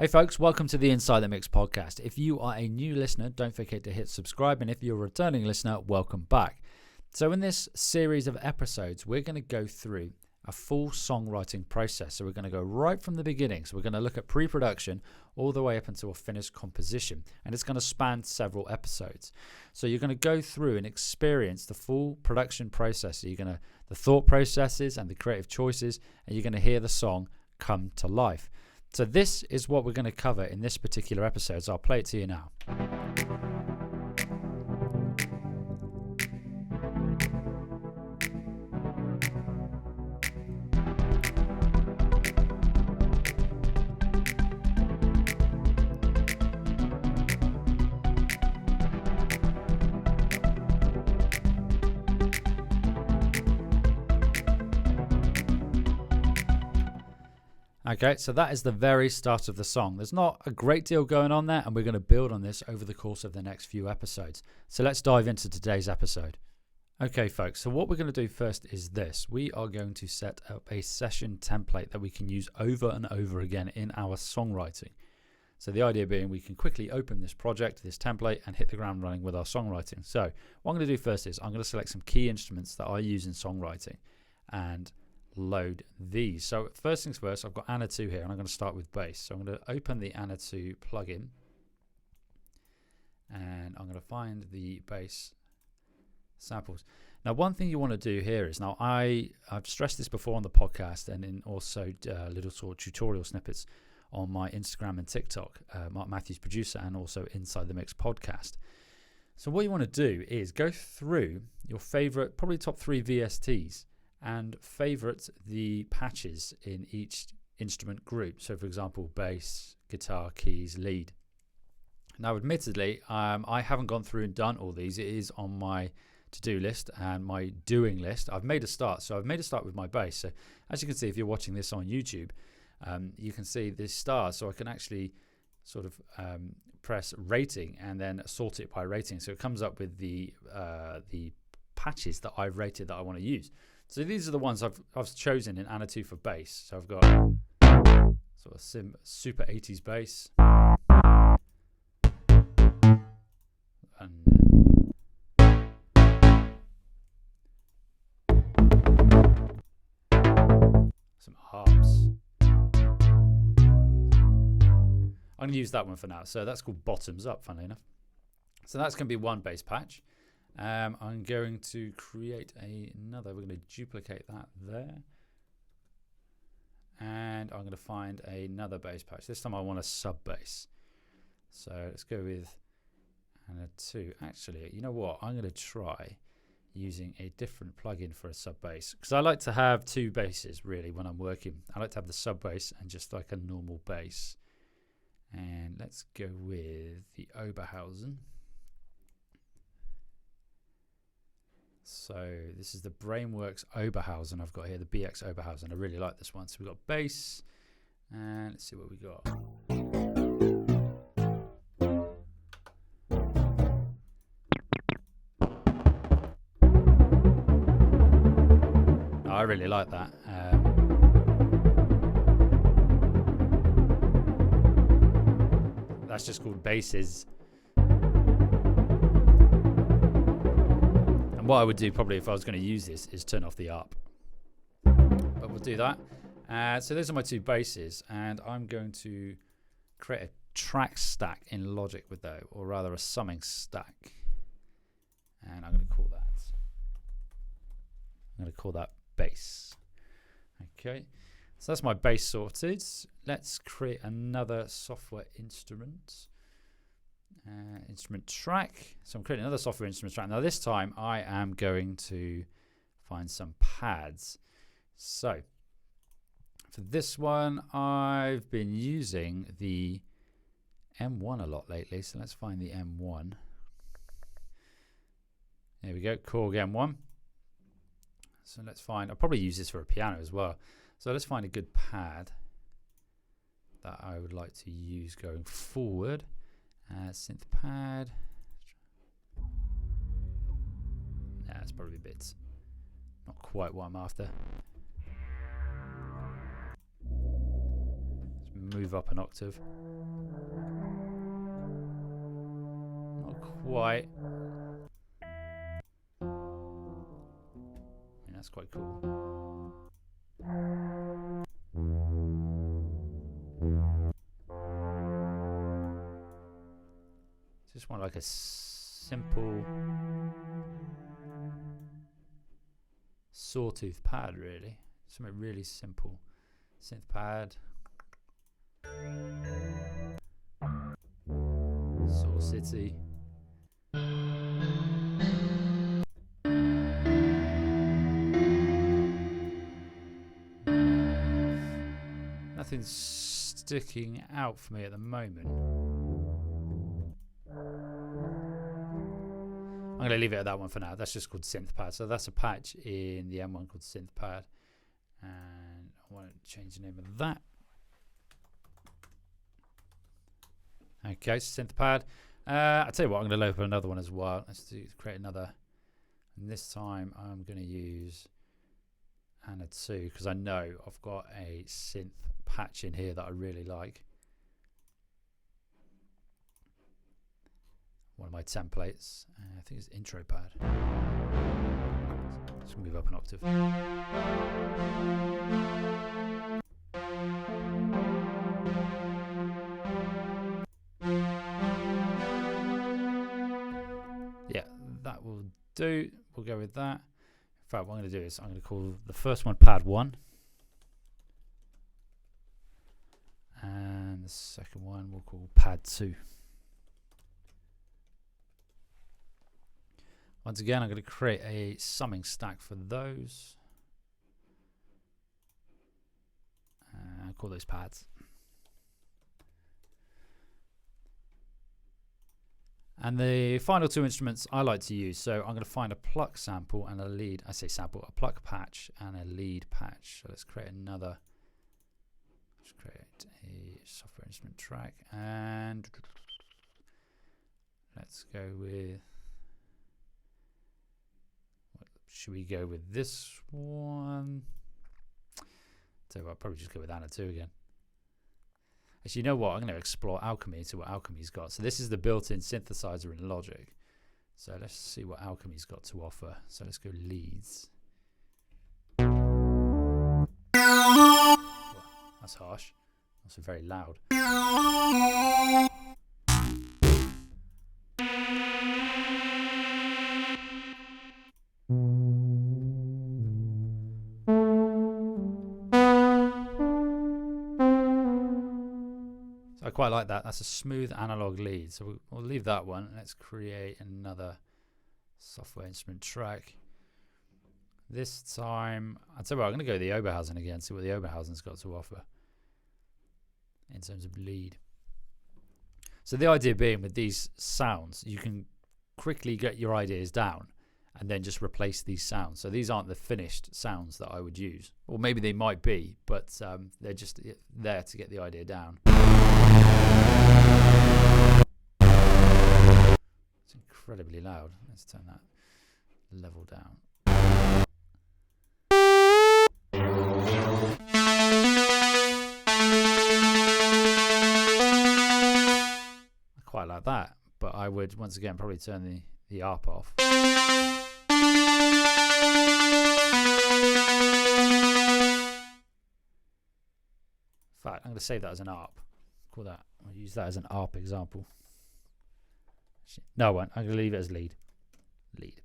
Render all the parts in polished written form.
Hey folks, welcome to the Inside the Mix podcast. If you are a new listener, don't forget to hit subscribe, and if you're a returning listener, welcome back. So in this series of episodes, we're going to go through a full songwriting process. So we're going to go right from the beginning. So we're going to look at pre-production all the way up until a finished composition, and it's going to span several episodes. So you're going to go through and experience the full production process. So the thought processes and the creative choices, and you're going to hear the song come to life. So this is what we're going to cover in this particular episode. So I'll play it to you now. Okay, so that is the very start of the song. There's not a great deal going on there, and we're going to build on this over the course of the next few episodes. So let's dive into today's episode. Okay, folks, so what we're going to do first is this. We are going to set up a session template that we can use over and over again in our songwriting. So the idea being we can quickly open this project, this template, and hit the ground running with our songwriting. So what I'm going to do first is I'm going to select some key instruments that I use in songwriting and load these. So first things first, I've got Anna 2 here, and I'm going to start with bass. So I'm going to open the Anna 2 plugin, and I'm going to find the bass samples. Now, one thing you want to do here is, now I've stressed this before on the podcast and in also little sort of tutorial snippets on my Instagram and TikTok, Marc Matthews producer, and also Inside the Mix podcast. So what you want to do is go through your favorite, probably top 3 VSTs, and favorite the patches in each instrument group. So for example, bass, guitar, keys, lead. Now admittedly, I haven't gone through and done all these. It is on my to-do list and my doing list. I've made a start. So I've made a start with my bass. So as you can see, if you're watching this on YouTube, you can see this star. So I can actually sort of press rating and then sort it by rating. So it comes up with the patches that I've rated that I want to use. So these are the ones I've chosen in Anna 2 for bass. So I've got sort of super 80s bass, and some harps. I'm going to use that one for now. So that's called Bottoms Up, funnily enough. So that's going to be one bass patch. I'm going to create another. We're going to duplicate that there, and I'm going to find another bass patch. This time I want a sub bass, so let's go with Anna 2. Actually, you know what, I'm going to try using a different plugin for a sub bass, because I like to have 2 basses really when I'm working. I like to have the sub bass and just like a normal bass. And let's go with the Oberhausen. So this is the Brainworks Oberhausen I've got here, the BX Oberhausen. I really like this one. So we've got bass, and let's see what we got. I really like that. That's just called basses. And what I would do probably if I was going to use this is turn off the ARP. But we'll do that. So those are my 2 basses, and I'm going to create a track stack in Logic with that, or rather a summing stack. And I'm going to call that bass. Okay. So that's my bass sorted. Let's create another software instrument. Instrument track. So I'm creating another software instrument track. Now this time I am going to find some pads. So for this one, I've been using the M1 a lot lately. So let's find the M1. There we go, Korg M1. So let's find, I'll probably use this for a piano as well. So let's find a good pad that I would like to use going forward. Synth pad. Yeah, it's probably a bit not quite what I'm after. Let's move up an octave. quite. I mean, that's quite cool. Just want like a simple sawtooth pad, really. Something really simple. Synth pad. Saw City. Nothing's sticking out for me at the moment. I'm going to leave it at that one for now. That's just called synth pad. So that's a patch in the M1 called synth pad. And I want to change the name of that. Okay, synth pad. I'll tell you what, I'm going to load up another one as well. Let's create another. And this time I'm going to use Anna 2 because I know I've got a synth patch in here that I really like. One of my templates. I think it's intro pad. Just move up an octave. Yeah, that will do. We'll go with that. In fact, what I'm going to do is I'm going to call the first one pad 1. And the second one we'll call pad 2. Once again, I'm going to create a summing stack for those. I'll call those pads. And the final two instruments I like to use. So I'm going to find a pluck sample and a lead. I say sample, a pluck patch and a lead patch. So let's create another. Let's create a software instrument track. And let's go with. Should we go with this one? So I'll probably just go with Anna 2 again. Actually, you know what? I'm going to explore Alchemy and see what Alchemy's got. So this is the built-in synthesizer in Logic. So let's see what Alchemy's got to offer. So let's go leads. Well, that's harsh. Also very loud. I quite like that. That's a smooth analog lead. So we'll leave that one. Let's create another software instrument track. This time, I'll tell you what, I'm going to go the Oberhausen again, see what the Oberhausen's got to offer in terms of lead. So the idea being with these sounds, you can quickly get your ideas down and then just replace these sounds. So these aren't the finished sounds that I would use. Or maybe they might be, but they're just there to get the idea down. It's incredibly loud. Let's turn that level down. I quite like that, but I would once again probably turn the ARP off. In fact, I'm going to save that as an ARP. Call that. I'll use that as an ARP example. No, I won't. I'm going to leave it as lead. Lead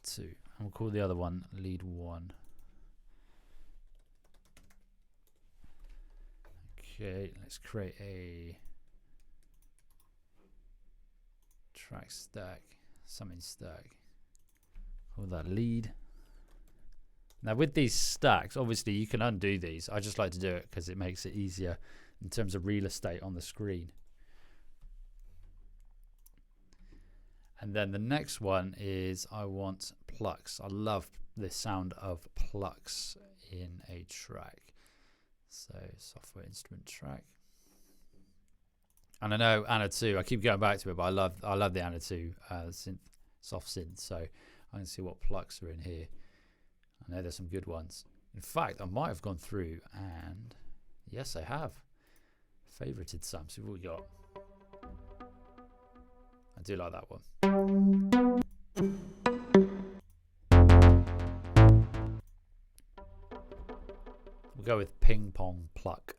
2. And we'll call the other one lead 1. Okay, let's create a track stack, summing stack. Call that lead. Now with these stacks, obviously you can undo these. I just like to do it because it makes it easier in terms of real estate on the screen. And then the next one is I want plucks. I love the sound of plucks in a track. So software instrument track. And I know Anna 2, I keep going back to it, but I love the Anna 2 synth, soft synth. So I'm going to see what plucks are in here. I know there's some good ones. In fact, I might have gone through and yes, I have favorited some. See what we got. do like that one. We'll go with ping pong pluck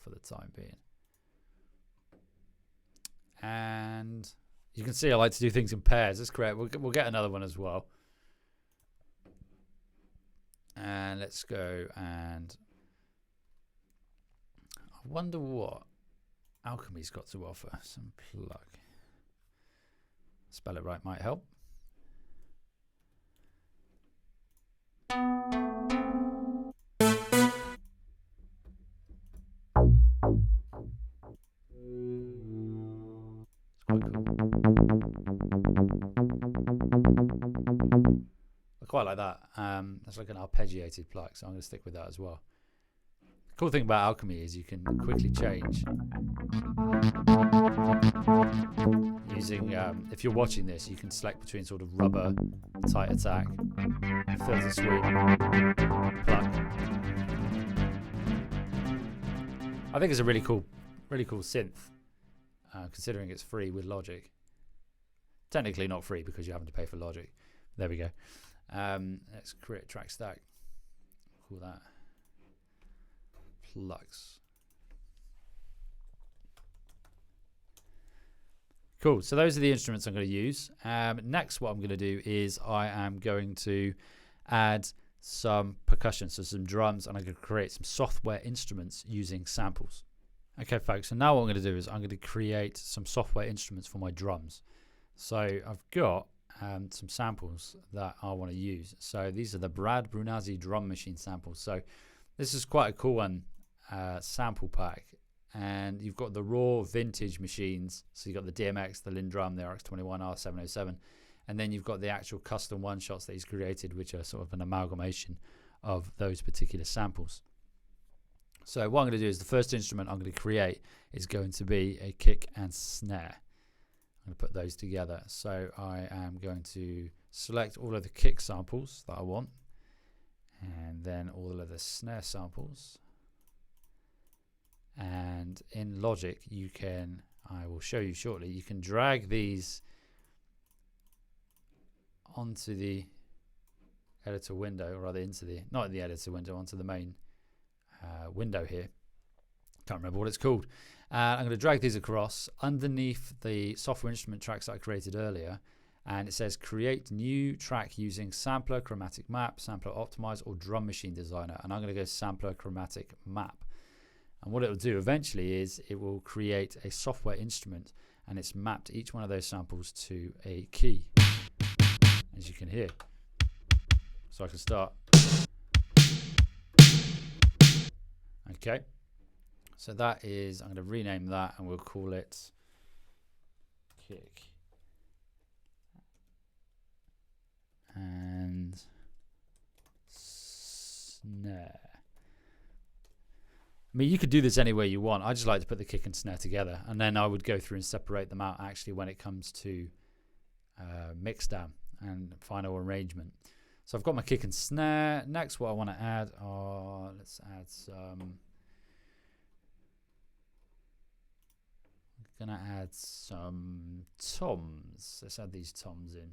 for the time being. And you can see I like to do things in pairs. That's correct. We'll get another one as well. And let's go, and I wonder what Alchemy's got to offer. Some plug. Spell it right might help. I quite like that. That's like an arpeggiated pluck, so I'm going to stick with that as well. The cool thing about Alchemy is you can quickly change using, if you're watching this, you can select between sort of rubber, tight attack, filter sweep, pluck. I think it's a really cool synth, considering it's free with Logic. Technically not free because you're having to pay for Logic. There we go. Let's create a track stack. Call that plugs. Cool. So those are the instruments I'm going to use. Next, what I'm going to do is I am going to add some percussion, so some drums, and I'm going to create some software instruments using samples. Okay, folks. So now what I'm going to do is I'm going to create some software instruments for my drums. So I've got some samples that I want to use. So these are the Brad Brunazzi drum machine samples. So this is quite a cool one, sample pack. And you've got the raw vintage machines. So you've got the DMX, the Lindrum, the RX21, R707. And then you've got the actual custom one-shots that he's created, which are sort of an amalgamation of those particular samples. So what I'm going to do is the first instrument I'm going to create is going to be a kick and snare. I'm going to put those together. So I am going to select all of the kick samples that I want, and then all of the snare samples. And in Logic, you can, I will show you shortly, you can drag these onto the editor window, or rather into the, not in the editor window, onto the main window here. Can't remember what it's called. I'm going to drag these across underneath the software instrument tracks that I created earlier, and it says create new track using sampler, chromatic map, sampler optimize, or drum machine designer. And I'm going to go sampler, chromatic map. And what it will do eventually is it will create a software instrument, and it's mapped each one of those samples to a key, as you can hear. So I can start. Okay. So that is, I'm going to rename that, and we'll call it kick and snare. I mean, you could do this any way you want. I just like to put the kick and snare together, and then I would go through and separate them out actually when it comes to mix down and final arrangement. So I've got my kick and snare. Next, what I want to add are, let's add some, I'm going to add some toms. Let's add these toms in.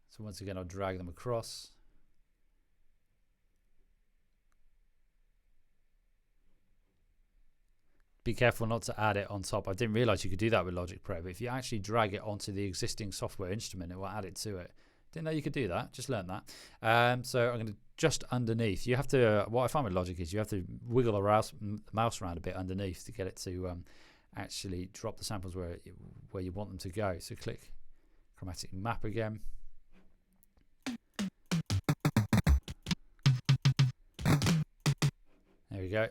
So once again, I'll drag them across. Be careful not to add it on top. I didn't realize you could do that with Logic Pro, but if you actually drag it onto the existing software instrument, it will add it to it. Didn't know you could do that. Just learned that. So I'm going to just underneath. You have to. What I find with Logic is you have to wiggle the mouse around a bit underneath to get it to actually drop the samples where you want them to go. So click chromatic map again. There we go.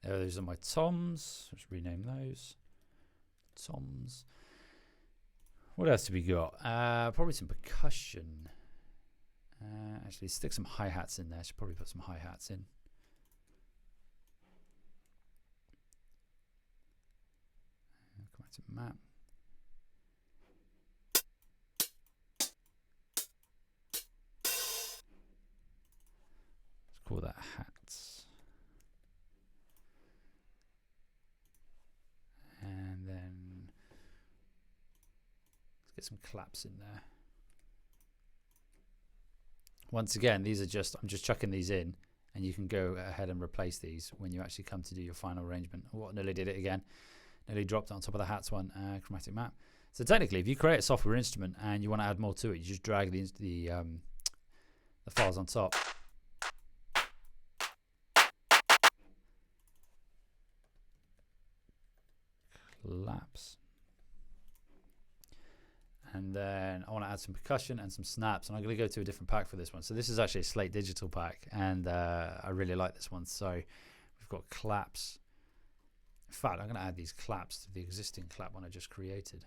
Those are my toms. Let's rename those. Toms. What else do we got? Probably some percussion. Actually, stick some hi-hats in there. Should probably put some hi-hats in. Come back to map. Let's call that hats. some claps in there. Once again, these are just, I'm just chucking these in, and you can go ahead and replace these when you actually come to do your final arrangement. Oh, nearly did it again. Nearly dropped it on top of the hats one, chromatic map. So technically, if you create a software instrument and you want to add more to it, you just drag the files on top. Claps. And then I want to add some percussion and some snaps, and I'm going to go to a different pack for this one. So this is actually a Slate Digital pack, and I really like this one. So we've got claps. In fact, I'm going to add these claps to the existing clap one I just created.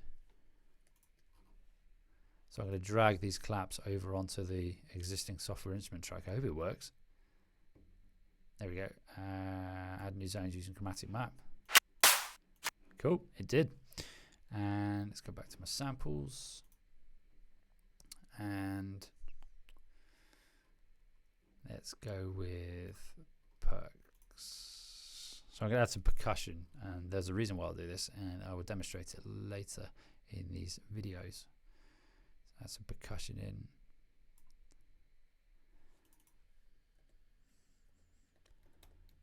So I'm going to drag these claps over onto the existing software instrument track. I hope it works. There we go. Add new zones using chromatic map. Cool, it did. And let's go back to my samples. And let's go with perks. So I'm going to add some percussion, and there's a reason why I'll do this, and I will demonstrate it later in these videos. So add some percussion in.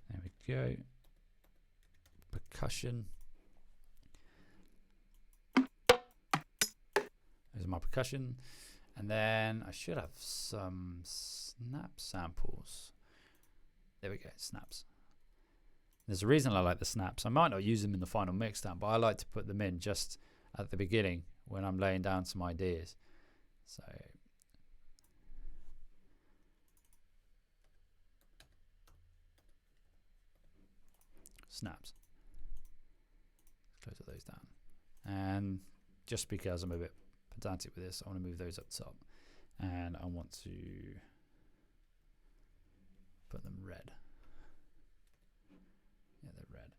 There we go. Percussion. There's my percussion, and then I should have some snap samples. There we go, snaps. There's a reason I like the snaps. I might not use them in the final mix down, but I like to put them in just at the beginning when I'm laying down some ideas. So snaps. Close all those down, and just because I'm a bit pedantic with this, I want to move those up top, and I want to put them red. Yeah, they're red.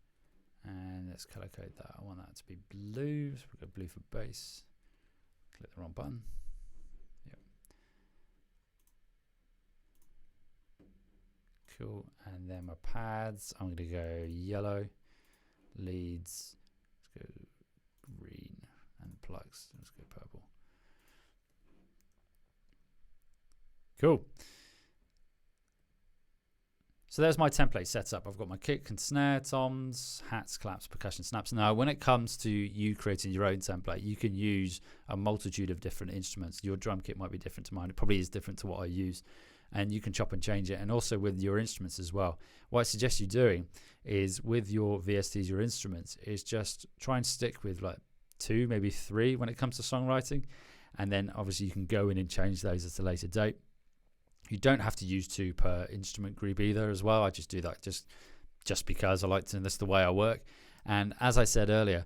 And let's color code that. I want that to be blue, so we'll go blue for bass. Click the wrong button. Yep. Cool. And then my pads, I'm going to go yellow. Leads, let's go green. And plugs, let's go purple. Cool. So there's my template set up. I've got my kick and snare, toms, hats, claps, percussion, snaps. Now, when it comes to you creating your own template, you can use a multitude of different instruments. Your drum kit might be different to mine. It probably is different to what I use. And you can chop and change it. And also with your instruments as well. What I suggest you doing is with your VSTs, your instruments, is just try and stick with like 2, maybe 3 when it comes to songwriting. And then obviously you can go in and change those at a later date. You don't have to use 2 per instrument group either as well. I just do that just because I like to, and that's the way I work. And as I said earlier,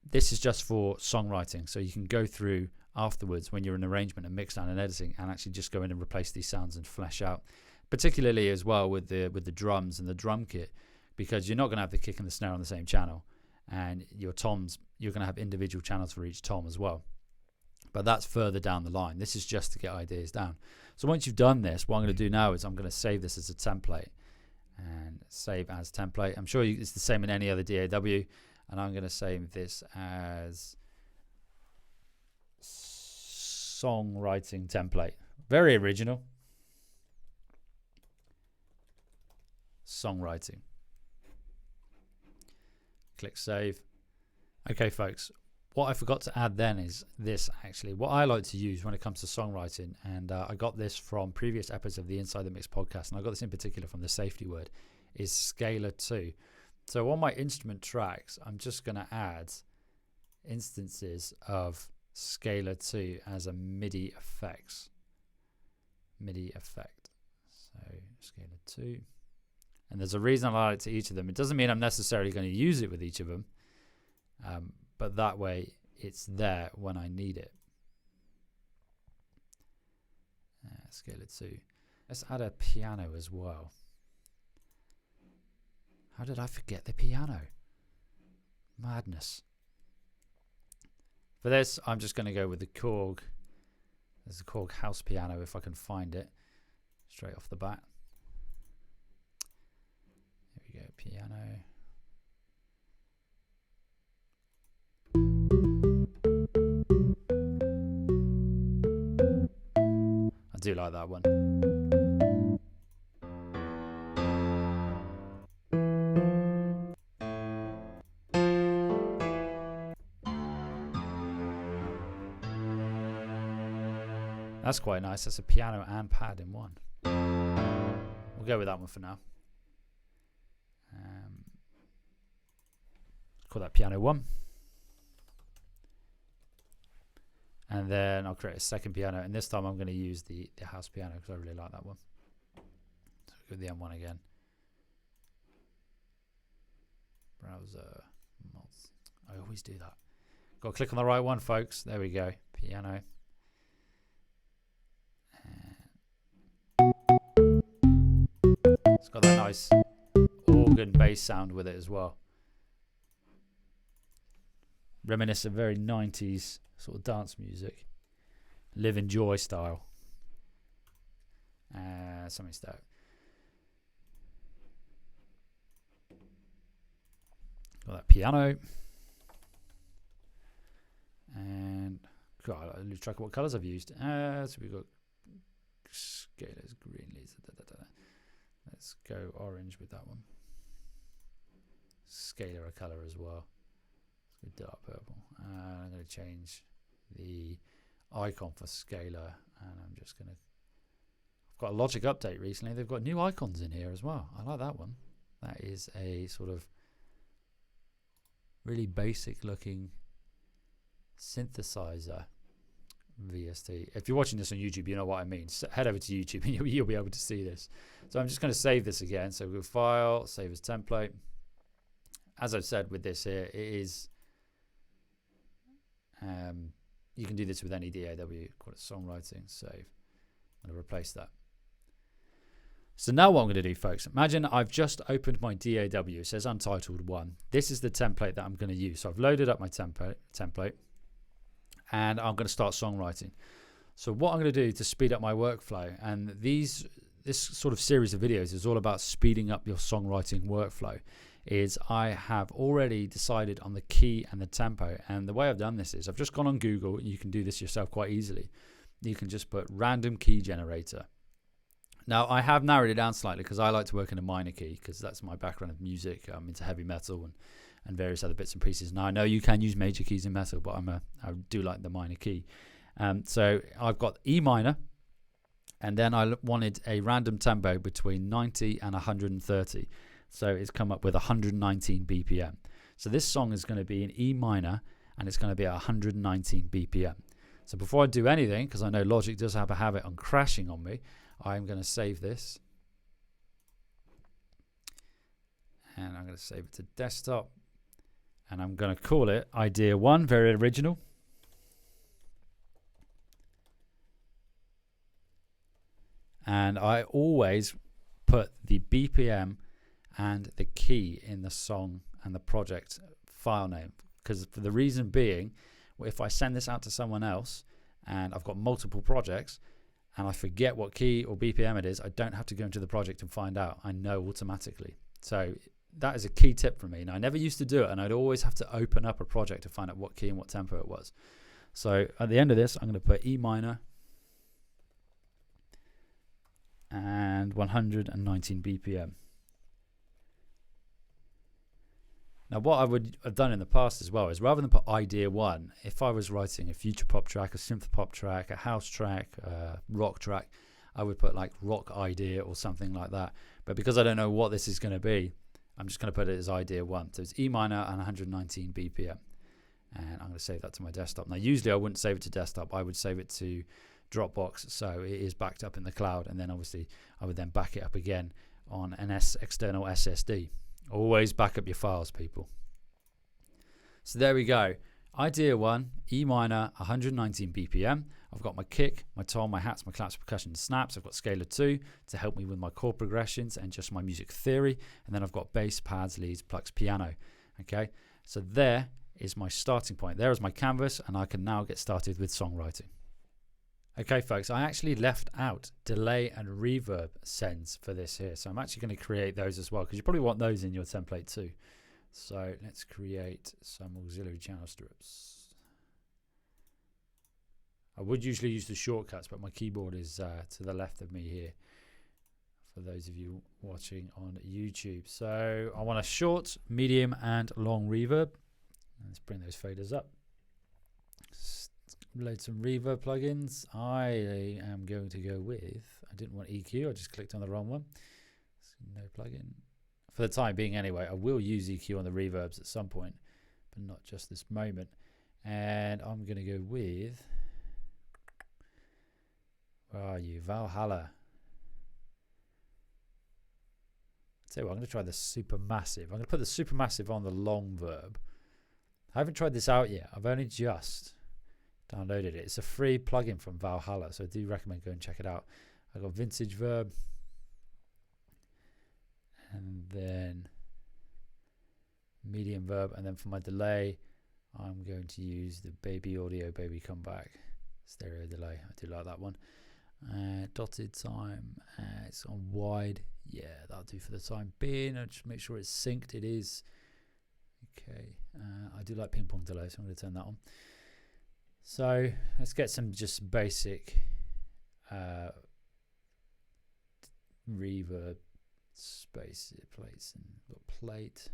this is just for songwriting. So you can go through afterwards when you're in arrangement and mix down and editing and actually just go in and replace these sounds and flesh out. Particularly as well with the drums and the drum kit, because you're not going to have the kick and the snare on the same channel. And your toms, you're going to have individual channels for each tom as well. But that's further down the line. This is just to get ideas down. So once you've done this, what I'm going to do now is I'm going to save this as a template. And save as template. I'm sure it's the same in any other DAW. And I'm going to save this as songwriting template. Very original. Songwriting. Click save. Okay, folks. What I forgot to add then is this, actually. What I like to use when it comes to songwriting, and I got this from previous episodes of the Inside the Mix podcast, and I got this in particular from the Safety Word, is Scalar 2. So on my instrument tracks, I'm just going to add instances of Scalar 2 as a MIDI effect. So Scalar 2. And there's a reason I like it to each of them. It doesn't mean I'm necessarily going to use it with each of them. But that way it's there when I need it. Scalar 2. Let's add a piano as well. How did I forget the piano? Madness. For this, I'm just going to go with the Korg. There's a Korg house piano if I can find it. Straight off the bat. Here we go, piano. do like that one. That's quite nice. That's a piano and pad in one. We'll go with that one for now. Call that piano 1. And then I'll create a second piano, and this time I'm going to use the house piano because I really like that one. So go with the M1 again. Browser. I always do that. Got to click on the right one, folks. There we go. Piano. It's got that nice organ bass sound with it as well. Reminiscent of very 90s sort of dance music. Live and Joy style. Something like that. Got that piano. And God, I lose track of what colours I've used. So we've got scalars, green leads. Let's go orange with that one. Scalar a colour as well. Let's go dark purple. I'm going to change the icon for scalar, and I'm just going to. I've got a Logic update recently. They've got new icons in here as well. I like that one. That is a sort of really basic looking synthesizer VST. If you're watching this on YouTube, you know what I mean. So head over to YouTube and you'll be able to see this. So I'm just going to save this again. So we'll file, save as template. As I've said with this here, it is you can do this with any DAW. Call it songwriting. Save. I'm going to replace that. So now what I'm going to do, folks, imagine I've just opened my DAW. It says Untitled 1. This is the template that I'm going to use. So I've loaded up my template, and I'm going to start songwriting. So what I'm going to do to speed up my workflow, and this sort of series of videos is all about speeding up your songwriting workflow, is I have already decided on the key and the tempo. And the way I've done this is I've just gone on Google. You can do this yourself quite easily. You can just put random key generator. Now, I have narrowed it down slightly because I like to work in a minor key because that's my background of music. I'm into heavy metal and various other bits and pieces. Now, I know you can use major keys in metal, but I do like the minor key. So I've got E minor, and then I wanted a random tempo between 90 and 130. So it's come up with 119 BPM. So this song is going to be in E minor, and it's going to be at 119 BPM. So before I do anything, because I know Logic does have a habit on crashing on me, I'm going to save this. And I'm going to save it to desktop. And I'm going to call it Idea 1, very original. And I always put the BPM and the key in the song and the project file name. Because for the reason being, if I send this out to someone else and I've got multiple projects and I forget what key or BPM it is, I don't have to go into the project and find out. I know automatically. So that is a key tip for me. And I never used to do it, and I'd always have to open up a project to find out what key and what tempo it was. So at the end of this, I'm going to put E minor and 119 BPM. Now, what I would have done in the past as well is rather than put Idea 1, if I was writing a future pop track, a synth pop track, a house track, a rock track, I would put like rock idea or something like that. But because I don't know what this is going to be, I'm just going to put it as Idea 1. So it's E minor and 119 BPM. And I'm going to save that to my desktop. Now, usually I wouldn't save it to desktop. I would save it to Dropbox, so it is backed up in the cloud. And then obviously I would then back it up again on an external SSD. Always back up your files, people. So there we go. Idea 1, E minor, 119 BPM. I've got my kick, my tom, my hats, my claps, percussion, snaps. I've got scalar 2 to help me with my chord progressions and just my music theory. And then I've got bass, pads, leads, plucks, piano. Okay, so there is my starting point. There is my canvas, and I can now get started with songwriting. Okay, folks, I actually left out delay and reverb sends for this here. So I'm actually going to create those as well, because you probably want those in your template too. So let's create some auxiliary channel strips. I would usually use the shortcuts, but my keyboard is to the left of me here, for those of you watching on YouTube. So I want a short, medium, and long reverb. Let's bring those faders up. Load some reverb plugins. I am going to go with, I didn't want EQ, I just clicked on the wrong one. So no plugin. For the time being anyway, I will use EQ on the reverbs at some point, but not just this moment. And I'm going to go with, where are you? Valhalla. Tell you what, I'm going to try the Supermassive. I'm going to put the Supermassive on the long verb. I haven't tried this out yet. I've only just downloaded it. It's a free plugin from Valhalla, so I do recommend going and check it out. I've got vintage verb, and then medium verb, and then for my delay, I'm going to use the Baby Audio Baby Comeback stereo delay. I do like that one. Dotted time, it's on wide. Yeah, that'll do for the time being. I'll just make sure it's synced. It is. Okay, I do like ping pong delay, so I'm going to turn that on. So let's get some just basic reverb space plates and little plate.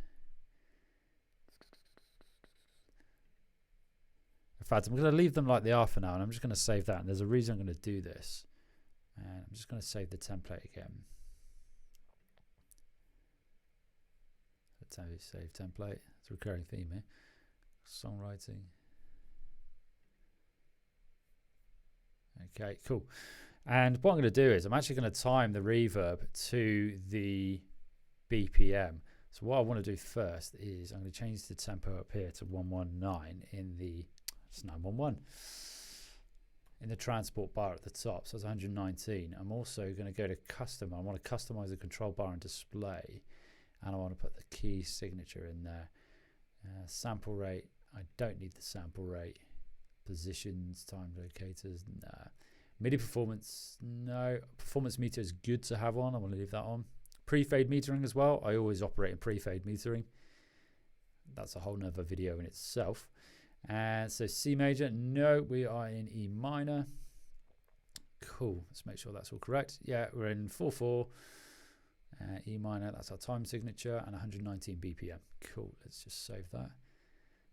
In fact, I'm going to leave them like they are for now, and I'm just going to save that. And there's a reason I'm going to do this. And I'm just going to save the template again. Save template. It's a recurring theme here. Songwriting. Okay, cool. And what I'm going to do is I'm actually going to time the reverb to the BPM. So what I want to do first is I'm going to change the tempo up here to 119 in the, it's 911, in the transport bar at the top. So it's 119. I'm also going to go to custom. I want to customize the control bar and display, and I want to put the key signature in there. Sample rate, I don't need the sample rate. Positions, time locators, nah. MIDI performance, no. Performance meter is good to have on. I want to leave that on. Pre-fade metering as well. I always operate in pre-fade metering. That's a whole nother video in itself. And so C major, no, we are in E minor. Cool, let's make sure that's all correct. Yeah, we're in 4/4. E minor, that's our time signature, and 119 BPM. Cool, let's just save that.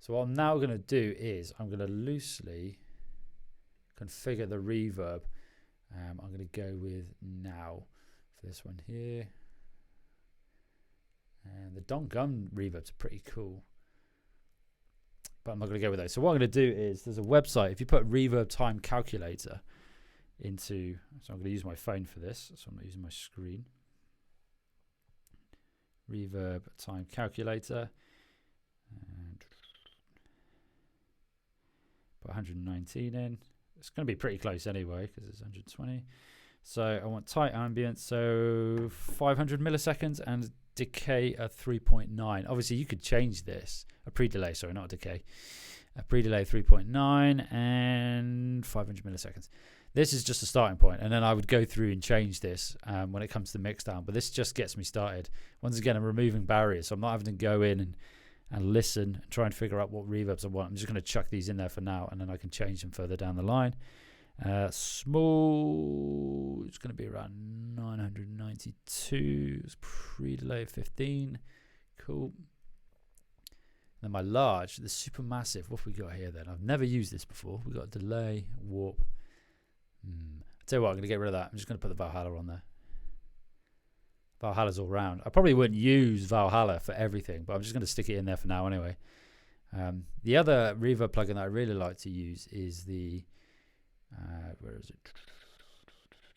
So what I'm now going to do is I'm going to loosely configure the reverb. I'm going to go with now for this one here. And the Don Gun reverbs are pretty cool, but I'm not going to go with those. So what I'm going to do is there's a website. If you put reverb time calculator into, so I'm going to use my phone for this, so I'm not using my screen. Reverb time calculator, and put 119 in. It's going to be pretty close anyway because it's 120. So I want tight ambient, so 500 milliseconds, and decay at 3.9. Obviously you could change this, a pre-delay, sorry, not a decay. A pre-delay 3.9 and 500 milliseconds. This is just a starting point, and then I would go through and change this when it comes to mix down, but this just gets me started. Once again, I'm removing barriers, so I'm not having to go in and listen and try and figure out what reverbs I want. I'm just going to chuck these in there for now, and then I can change them further down the line. Small, it's going to be around 992. It's pre-delay 15. Cool. Then my large, the Supermassive. What have we got here then? I've never used this before. We've got a delay, warp. I'll tell you what, I'm going to get rid of that. I'm just going to put the Valhalla on there. Valhalla's all round. I probably wouldn't use Valhalla for everything, but I'm just going to stick it in there for now anyway. The other reverb plugin that I really like to use is the, where is it?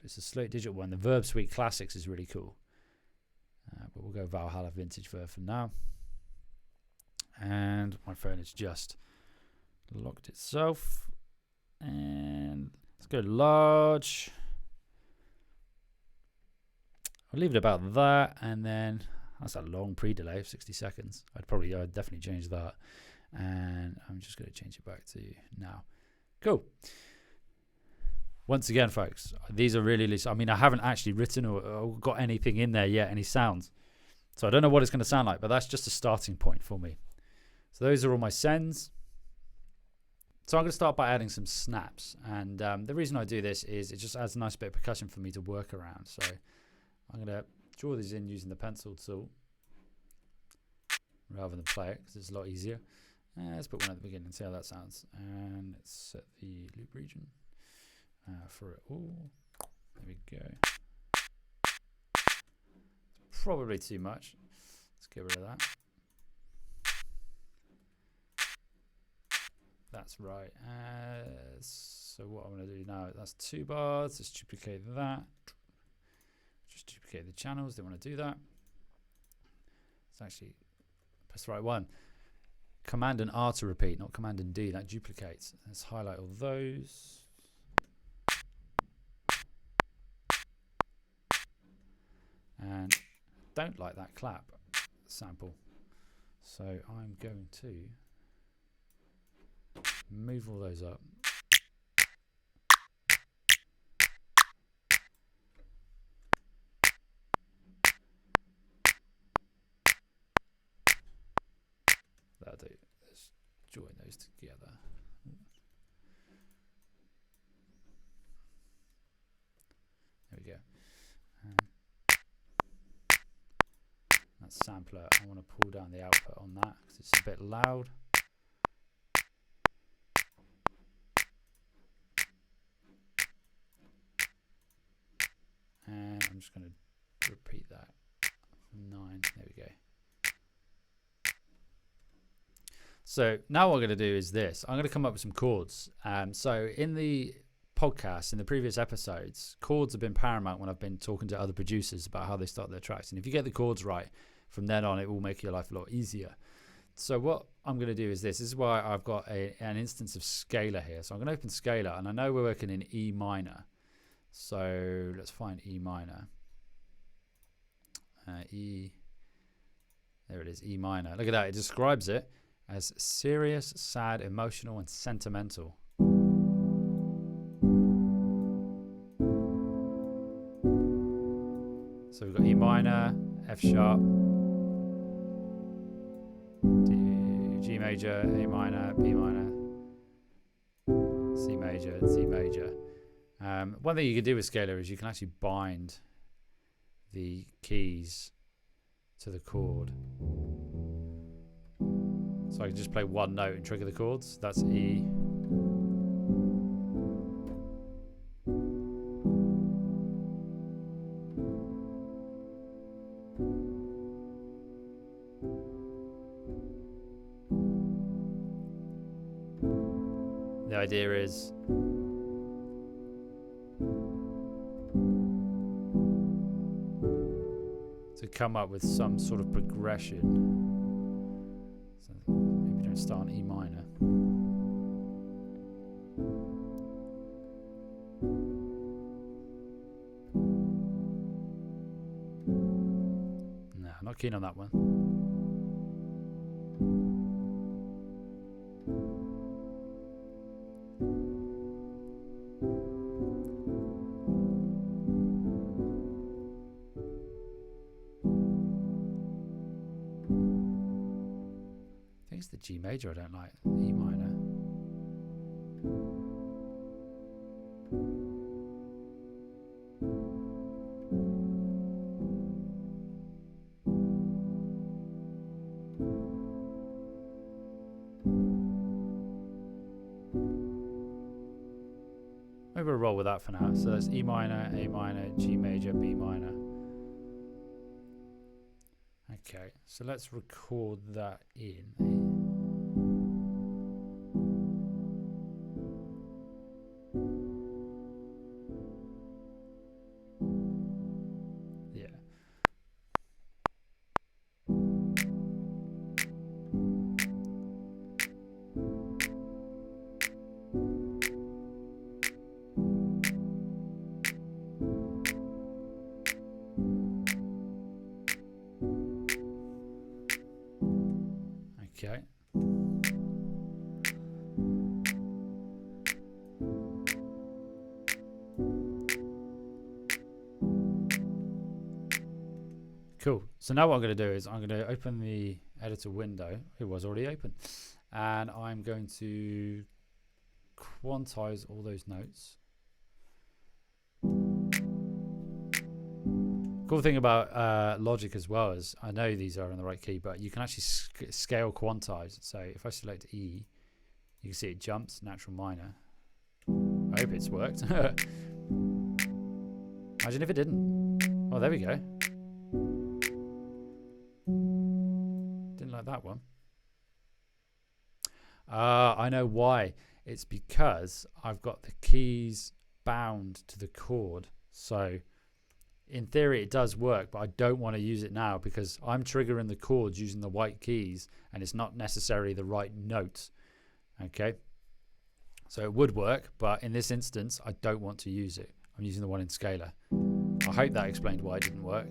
It's a Slate Digital one. The Verb Suite Classics is really cool. But we'll go Valhalla Vintage Verb for now. And my phone has just locked itself. And let's go large. I'll leave it about that, and then that's a long pre-delay of 60 seconds. I'd definitely change that, and I'm just going to change it back to now. Cool. Once again, folks, these are really loose. I mean, I haven't actually written or got anything in there yet, any sounds, so I don't know what it's going to sound like, but that's just a starting point for me. So those are all my sends. So I'm going to start by adding some snaps, and the reason I do this is it just adds a nice bit of percussion for me to work around. So I'm going to draw these in using the pencil tool rather than play it, because it's a lot easier. Let's put one at the beginning and see how that sounds, and let's set the loop region for it all. There we go. It's probably too much. Let's get rid of that. That's right. So what I'm going to do now, that's 2 bars. Let's duplicate that. Just duplicate the channels. Don't want to do that. It's actually, press the right one. Command and R to repeat, not Command and D. That duplicates. Let's highlight all those. And don't like that clap sample. So I'm going to move all those up. That'll do. Let's join those together. There we go. That sampler, I want to pull down the output on that because it's a bit loud. And I'm just going to repeat that. 9, there we go. So now what I'm going to do is this. I'm going to come up with some chords. So in the podcast, in the previous episodes, chords have been paramount when I've been talking to other producers about how they start their tracks. And if you get the chords right, from then on, it will make your life a lot easier. So what I'm going to do is this. This is why I've got an instance of scalar here. So I'm going to open scalar, and I know we're working in E minor. So let's find E minor. E, there it is, E minor. Look at that, it describes it as serious, sad, emotional, and sentimental. So we've got E minor, F sharp, G major, A minor, B minor, C major, C major. One thing you can do with scalar is you can actually bind the keys to the chord. So I can just play one note and trigger the chords. That's E. The idea is to come up with some sort of progression. So maybe don't start on E minor. No, I'm not keen on that one. It's the G major I don't like, E minor. Maybe we'll roll with that for now. So that's E minor, A minor, G major, B minor. Okay, so let's record that in. Okay. Cool. So now what I'm going to do is I'm going to open the editor window. It was already open. And I'm going to quantize all those notes. Cool thing about Logic as well is I know these are in the right key, but you can actually scale quantize. So if I select E, you can see it jumps natural minor. I hope it's worked. Imagine if it didn't. Oh, there we go. Didn't like that one. I know why. It's because I've got the keys bound to the chord. So in theory it does work, but I don't want to use it now because I'm triggering the chords using the white keys and it's not necessarily the right note. Okay, so it would work, but in this instance I don't want to use it. I'm using the one in scalar. I hope that explained why it didn't work.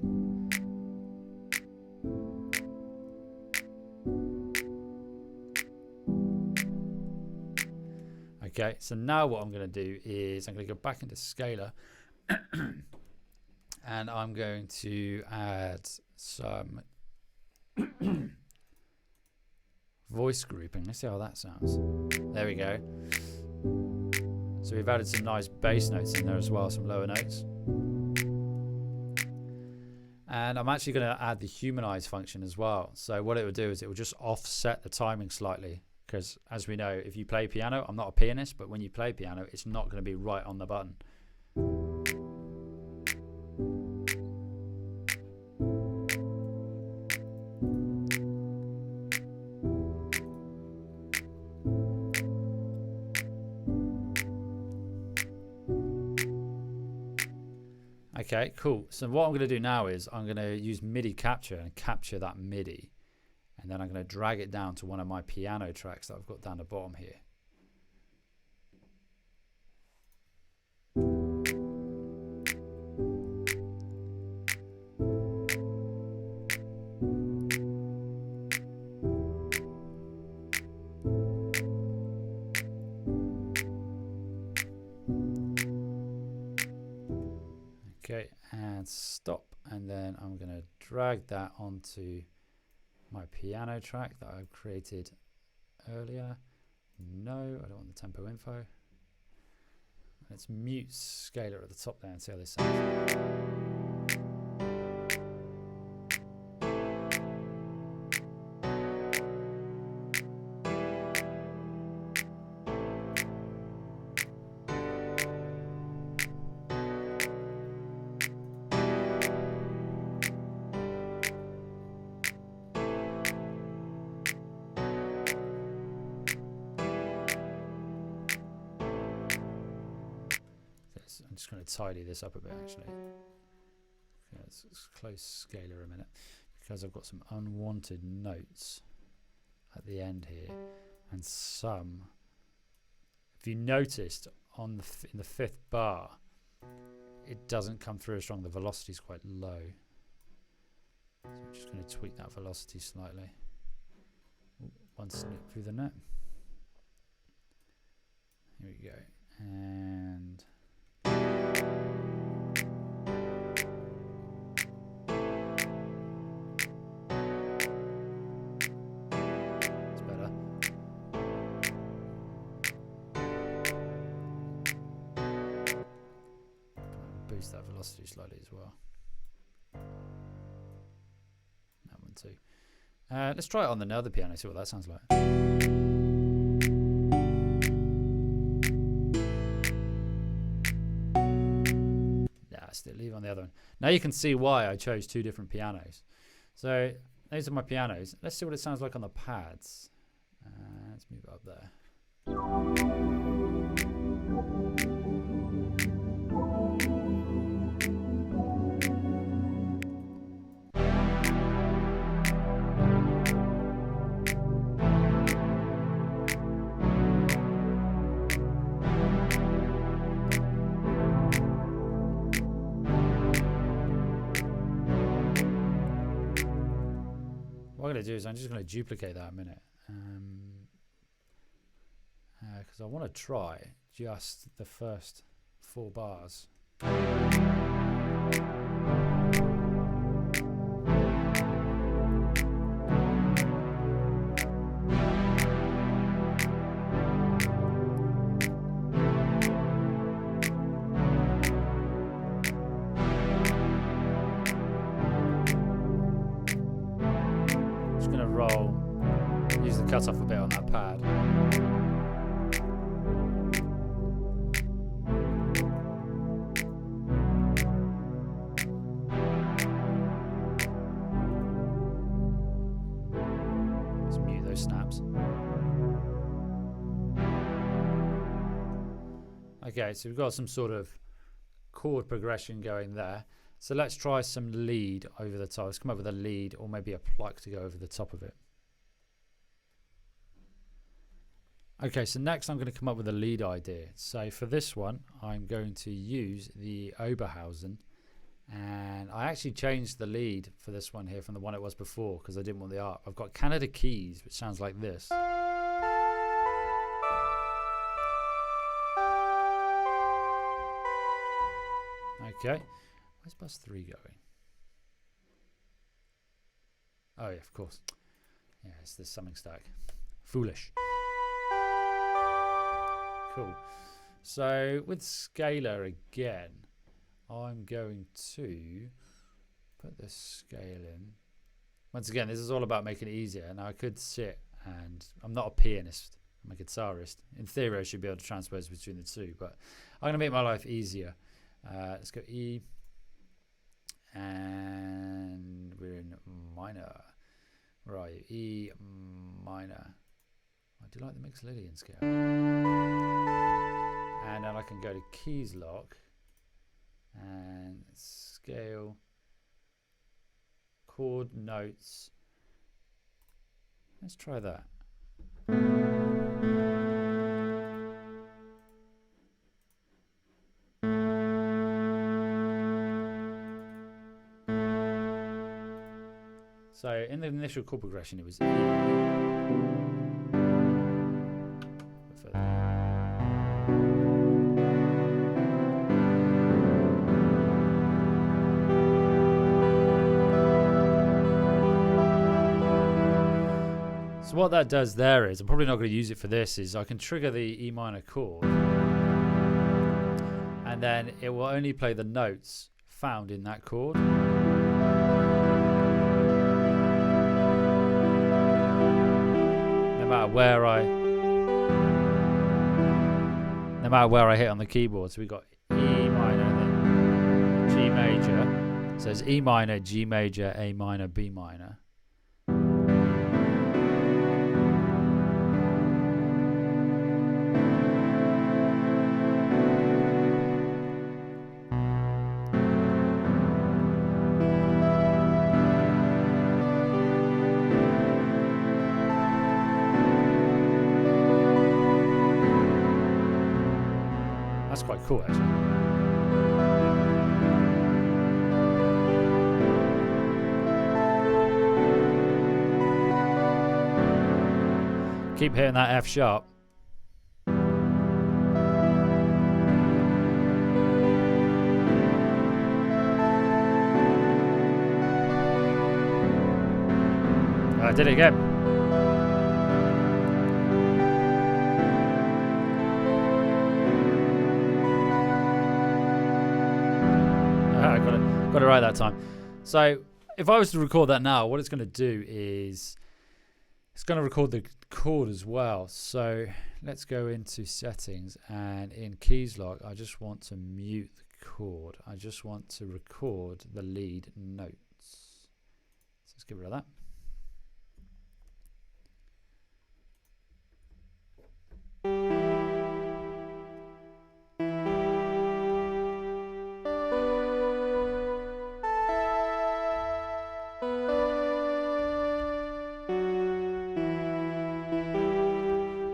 Okay, so now what I'm going to do is I'm going to go back into scalar and I'm going to add some voice grouping. Let's see how that sounds. There we go. So we've added some nice bass notes in there as well, some lower notes. And I'm actually going to add the humanize function as well. So what it will do is it will just offset the timing slightly. Because as we know, if you play piano, I'm not a pianist, but when you play piano, it's not going to be right on the button. Okay, cool. So what I'm going to do now is I'm going to use MIDI capture and capture that MIDI. And then I'm going to drag it down to one of my piano tracks that I've got down the bottom here. Okay, and stop. And then I'm going to drag that onto my piano track that I've created earlier. No, I don't want the tempo info. Let's mute scalar at the top there and see how this sounds. I'm just going to tidy this up a bit actually. Okay, let's close scalar a minute because I've got some unwanted notes at the end here, and some. If you noticed on in the fifth bar, it doesn't come through as strong. The velocity is quite low, so I'm just going to tweak that velocity slightly. Ooh, one snip through the net. Here we go, and. Boost that velocity slightly as well. That one too. Let's try it on the other piano, see what that sounds like. Nah, still leave it on the other one. Now you can see why I chose two different pianos. So those are my pianos. Let's see what it sounds like on the pads. Let's move it up there. What I'm going to do is I'm just going to duplicate that a minute because I want to try just the first 4 bars. roll, use the cutoff a bit on that pad. Let's mute those snaps. Okay, so we've got some sort of chord progression going there. So let's try some lead over the top. Let's come up with a lead or maybe a pluck to go over the top of it. Okay, so next I'm going to come up with a lead idea. So for this one, I'm going to use the Oberhausen. And I actually changed the lead for this one here from the one it was before because I didn't want the arp. I've got Canada keys, which sounds like this. Okay, where's bus 3 going? Oh yeah, of course. Yeah, it's this summing stack. Foolish. Cool. So with scalar again, I'm going to put the scale in. Once again, this is all about making it easier. Now I could sit and I'm not a pianist, I'm a guitarist. In theory I should be able to transpose between the two, but I'm going to make my life easier. Let's go E, and we're in minor. Where are you? E minor. I do like the Mixolydian scale. And then I can go to keys lock and scale, chord notes. Let's try that. So in the initial chord progression, it was E. So what that does there is, I'm probably not going to use it for this, is I can trigger the E minor chord, and then it will only play the notes found in that chord. No matter where I hit on the keyboard. So we got E minor and then G major. So it's E minor, G major, A minor, B minor. That's quite cool, actually. Keep hitting that F sharp. I did it again. Got it right that time. So if I was to record that now, what it's going to do is it's going to record the chord as well. So let's go into settings, and in keys lock, I just want to mute the chord. I just want to record the lead notes. So let's get rid of that.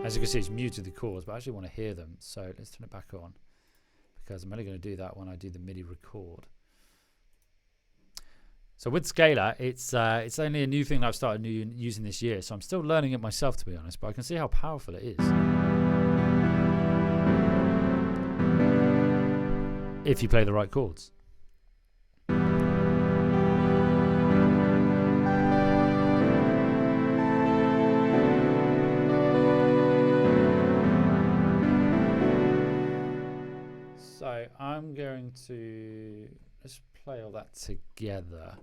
As you can see, it's muted the chords, but I actually want to hear them. So let's turn it back on, because I'm only going to do that when I do the MIDI record. So with scalar, it's only a new thing that I've started using this year. So I'm still learning it myself, to be honest, but I can see how powerful it is. If you play the right chords. So I'm going to just play all that together.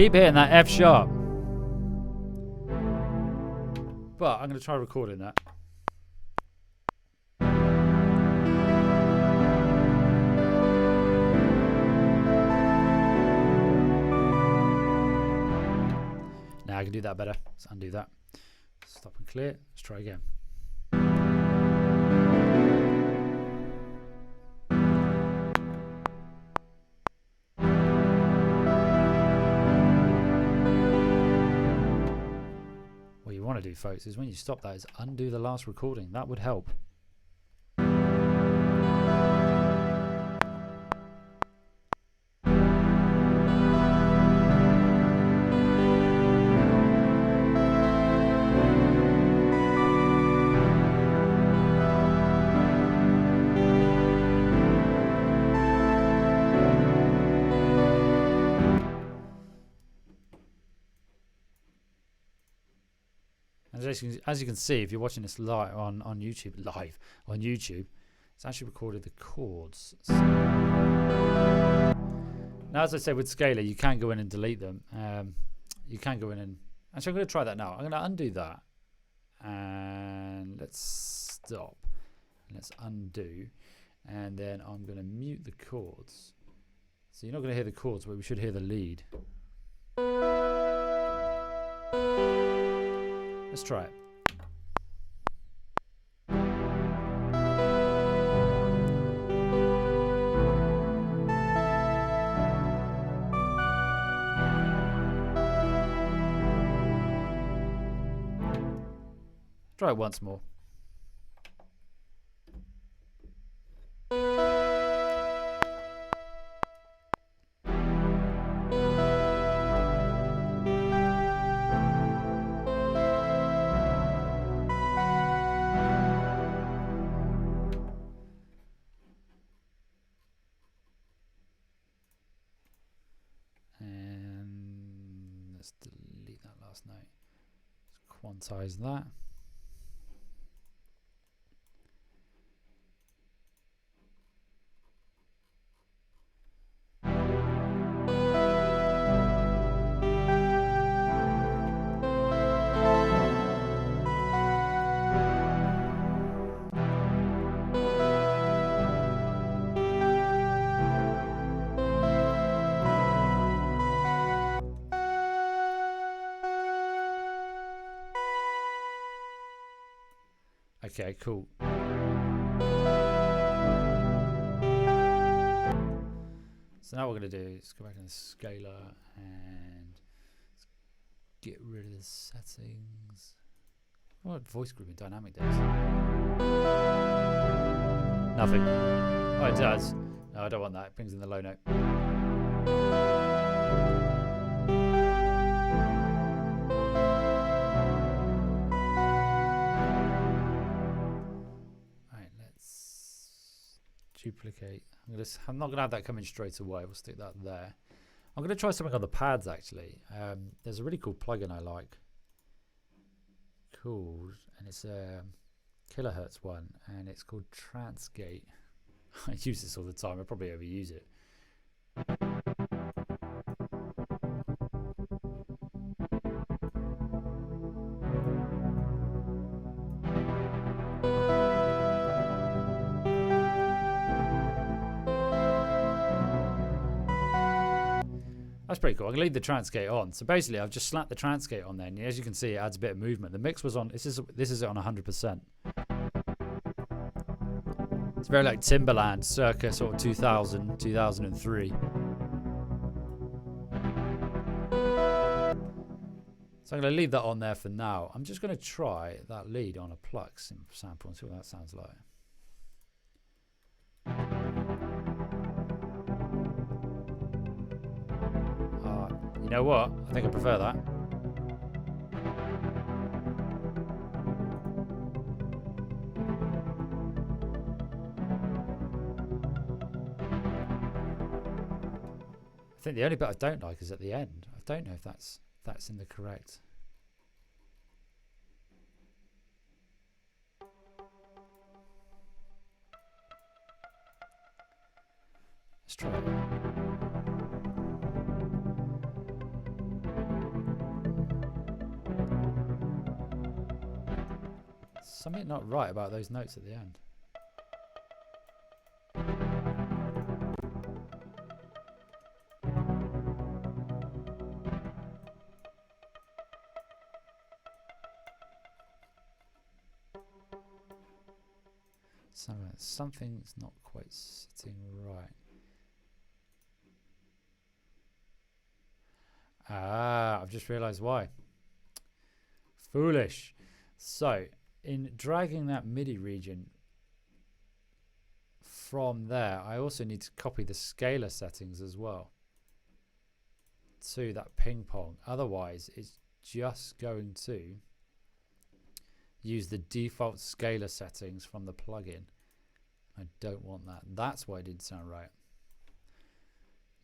keep hitting that F sharp. But I'm going to try recording that. Now I can do that better. Let's undo that. Stop and clear. Let's try again. What you want to do, folks, is when you stop that, is undo the last recording. That would help. As you can see, if you're watching this live on YouTube, it's actually recorded the chords. So now, as I said with Scalar, you can go in and delete them. You can go in and actually, I'm going to try that now. I'm going to undo that, and let's stop. Let's undo, and then I'm going to mute the chords. So you're not going to hear the chords, but we should hear the lead. Let's try it. Try it once more. Let's delete that last note. Let's quantize that. Okay, cool. So now what we're going to do is go back in the scalar and get rid of the settings. What voice grouping dynamic does? Nothing. Oh, it does. No, I don't want that. It brings in the low note. Duplicate. I'm not going to have that coming straight away. We'll stick that there. I'm going to try something on the pads actually. There's a really cool plugin I like. Called, and it's a kilohertz one, and it's called Transgate. I use this all the time. I probably overuse it. That's pretty cool. I'm going to leave the Transgate on. So basically, I've just slapped the Transgate on there, and as you can see, it adds a bit of movement. The mix was on. This is it on 100%. It's very like Timbaland, circa sort of 2000, 2003. So I'm going to leave that on there for now. I'm just going to try that lead on a pluck sample and see what that sounds like. You know what? I think I prefer that. I think the only bit I don't like is at the end. I don't know if that's in the correct. Let's try it. Something not right about those notes at the end. Something's not quite sitting right. I've just realized why. Foolish. So, in dragging that MIDI region from there, I also need to copy the scalar settings as well to that ping pong. Otherwise, it's just going to use the default scalar settings from the plugin. I don't want that. That's why it didn't sound right.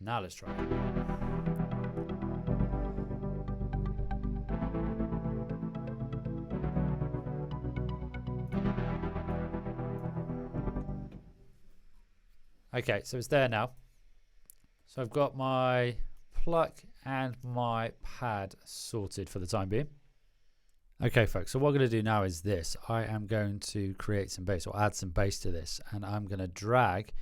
Now let's try it. Okay, so it's there now. So I've got my pluck and my pad sorted for the time being. Okay, folks, so what I'm going to do now is this. I am going to create some bass or add some bass to this, and I'm going to drag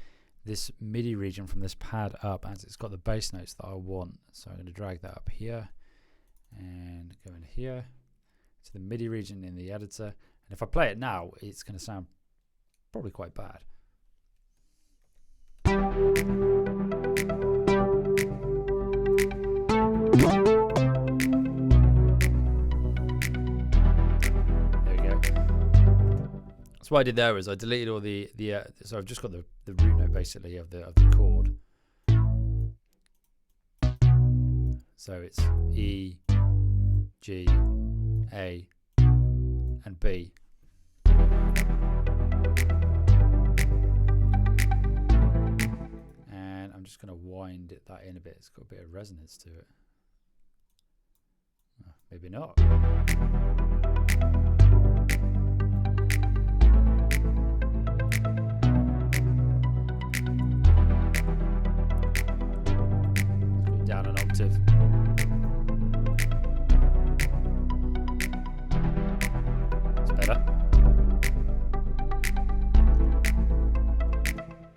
this MIDI region from this pad up as it's got the bass notes that I want. So I'm going to drag that up here and go in here to the MIDI region in the editor. And if I play it now, it's going to sound probably quite bad. So what I did there is I deleted all the so I've just got the root note basically of the chord. So it's E, G, A, and B. And I'm just going to wind that in a bit. It's got a bit of resonance to it. Oh, maybe not. Down an octave. It's better.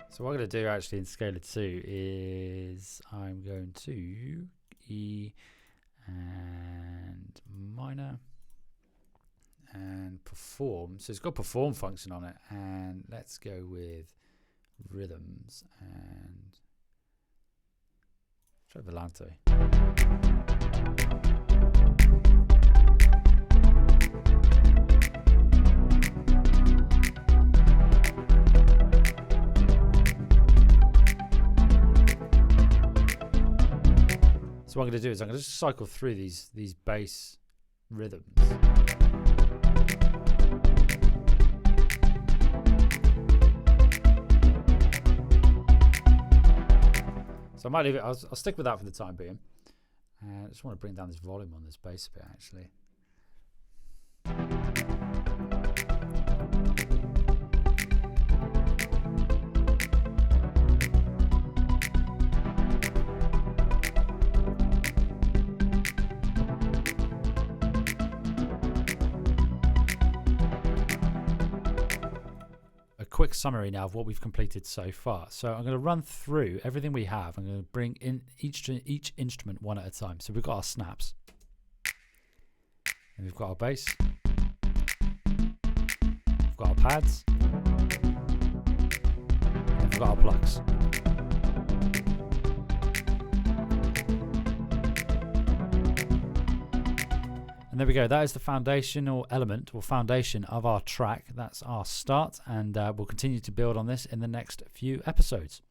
So what I'm going to do actually in Scalar 2 is I'm going to E and minor and perform. So it's got perform function on it, and let's go with rhythms and try Volante. So what I'm going to do is I'm going to just cycle through these bass rhythms. So I might leave it. I'll stick with that for the time being. I just want to bring down this volume on this bass a bit, actually. Quick summary now of what we've completed so far. So I'm going to run through everything we have. I'm going to bring in each instrument one at a time. So we've got our snaps, and we've got our bass, we've got our pads, and we've got our plucks. And there we go. That is the foundational element or foundation of our track. That's our start, and we'll continue to build on this in the next few episodes.